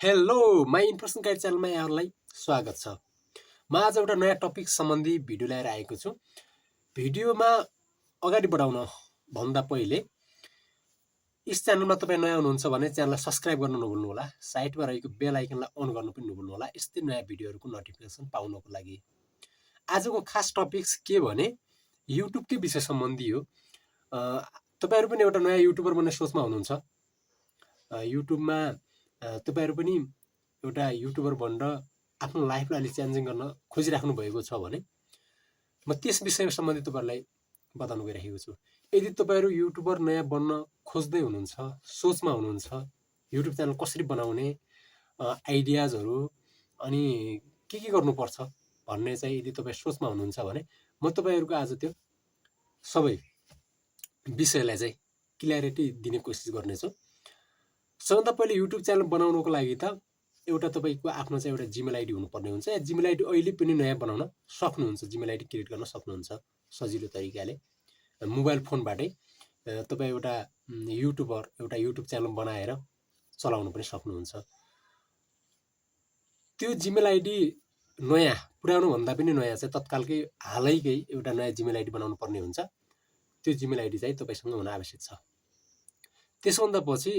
Hello my information guide च्यानलमा यहाँहरूलाई स्वागत छ। म आज एउटा नयाँ टपिक सम्बन्धी भिडियो ल्याएर आएको छु। भिडियोमा अगाडि बढाउन भन्दा पहिले यस च्यानलमा तपाईँ नयाँ हुनुहुन्छ भने च्यानललाई सब्स्क्राइब गर्न नभुल्नु होला। साइडमा रहेको बेल आइकनलाई अन गर्न पनि नभुल्नु होला, यस्तै नयाँ भिडियोहरूको नोटिफिकेसन पाउनको लागि। आजको खास टपिक्स के भने युट्युबकै विषय सम्बन्धी हो। तपाईहरु पनि एउटा नयाँ युट्युबर बन्ने सोचमा हुनुहुन्छ। युट्युबमा तपाईहरु पनि एउटा युट्युबर बनेर आफ्नो लाइफलाई अलि च्यालेन्जिङ गर्न खोजिराख्नु भएको छ भने म त्यस विषय सम्बन्धी तपाईहरुलाई बताउन गइरहेको छु। यदि तपाईहरु युट्युबर नयाँ बन्न खोज्दै हुनुहुन्छ, सोचमा हुनुहुन्छ, युट्युब च्यानल कसरी बनाउने आइडियाजहरु अनि के गर्नुपर्छ भन्ने चाहिँ यदि तपाई सोचमा हुनुहुन्छ भने म तपाईहरुको आज त्यो सबै विषयलाई चाहिँ क्ल्यारिटी दिने कोसिस गर्नेछु। सबभन्दा पहिले युट्युब च्यानल बनाउनको लागि त एउटा तपाईको आफ्नो चाहिँ एउटा जिमेल आइडी हुनुपर्ने हुन्छ। या जिमेल आइडी अहिले पनि नयाँ बनाउन सक्नुहुन्छ, जिमेल आइडी क्रिएट गर्न सक्नुहुन्छ सजिलो तरिकाले। मोबाइल फोनबाटै तपाई एउटा युट्युबर एउटा युट्युब च्यानल बनाएर चलाउन पनि सक्नुहुन्छ। त्यो जिमेल आइडी नयाँ पुरानो भन्दा पनि नयाँ चाहिँ तत्कालकै हालैकै एउटा नयाँ जिमेल आइडी बनाउनु पर्ने हुन्छ। त्यो जिमेल आइडी चाहिँ तपाईसँग हुन आवश्यक छ। त्यसभन्दा पछि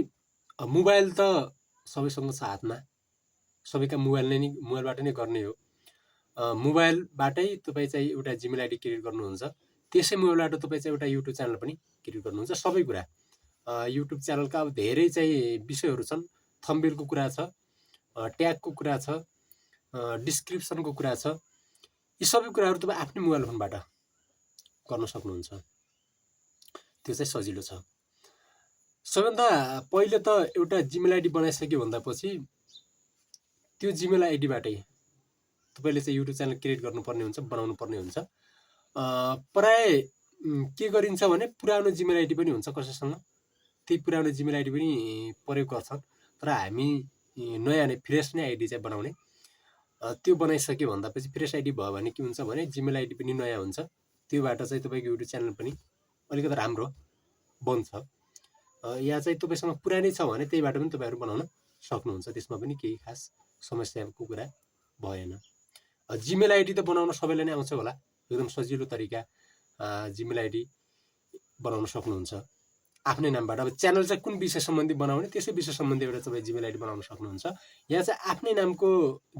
मोबाइल त सबैसँग छ हातमा, सबैका मोबाइलबाट नै गर्ने हो। मोबाइलबाटै तपाईँ चाहिँ एउटा जिमेल आइडी क्रिएट गर्नुहुन्छ, त्यसै मोबाइलबाट तपाईँ चाहिँ एउटा युट्युब च्यानल पनि क्रिएट गर्नुहुन्छ। सबै कुरा युट्युब च्यानलका अब धेरै चाहिँ विषयहरू छन्। थम्बनेलको कुरा छ, ट्यागको कुरा छ, डिस्क्रिप्सनको कुरा छ। यी सबै कुराहरू तपाईँ आफ्नै मोबाइल फोनबाट गर्न सक्नुहुन्छ। त्यो चाहिँ सजिलो छ। सबभन्दा पहिले त एउटा जिमेल आइडी बनाइसक्यो भन्दा पछि त्यो जिमेल आइडीबाटै तपाईले चाहिँ युट्युब च्यानल क्रिएट गर्नुपर्ने हुन्छ, बनाउनु पर्ने हुन्छ। प्राय के गरिन्छ भने पुरानो जिमेल आइडी पनि हुन्छ कसैसँग, त्यही पुरानो जिमेल आइडी पनि प्रयोग गर्छन्। तर हामी नयाँ नै फ्रेस नै आइडी चाहिँ बनाउने। त्यो बनाइसक्यो भन्दा पछि फ्रेस आइडी भयो भने के हुन्छ भने जिमेल आइडी पनि नयाँ हुन्छ। त्योबाट चाहिँ तपाईको युट्युब च्यानल पनि अलिकति राम्रो बन्छ। या चाहिँ तपाईसँग पुरानै छ भने त्यहीबाट पनि तपाईहरु बनाउन सक्नुहुन्छ। त्यसमा पनि केही खास समस्याको कुरा भएन। जिमेल आइडी त बनाउन सबैलाई नै आउँछ होला, एकदम सजिलो तरिका जिमेल आइडी बनाउन सक्नुहुन्छ आफ्नै नामबाट। अब च्यानल चाहिँ कुन विषय सम्बन्धी बनाउने त्यसै विषय सम्बन्धी एउटा तपाईँ जिमेल आइडी बनाउन सक्नुहुन्छ। यहाँ चाहिँ आफ्नै नामको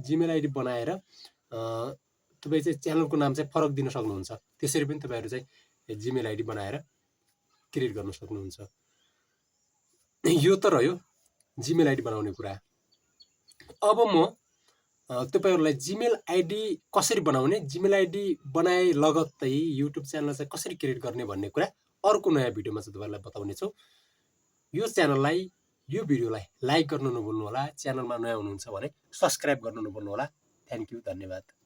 जिमेल आइडी बनाएर तपाईँ चाहिँ च्यानलको नाम चाहिँ फरक दिन सक्नुहुन्छ। त्यसरी पनि तपाईहरु चाहिँ जिमेल आइडी बनाएर क्रिएट गर्न सक्नुहुन्छ। यो त रह्यो जिमेल आइडी बनाउने कुरा। अब म तपाईहरुलाई जिमेल आइडी कसरी बनाउने, जिमेल आइडी बनाए लगत्तै युट्युब च्यानल चाहिँ कसरी क्रिएट गर्ने भन्ने कुरा अर्को नयाँ भिडियोमा चाहिँ तपाईहरुलाई बताउने छु। यो च्यानललाई यो भिडियोलाई लाइक गर्न नभुल्नु होला। च्यानलमा नयाँ हुनुहुन्छ भने सब्स्क्राइब गर्न नभुल्नु होला। थ्यांक यू, धन्यवाद।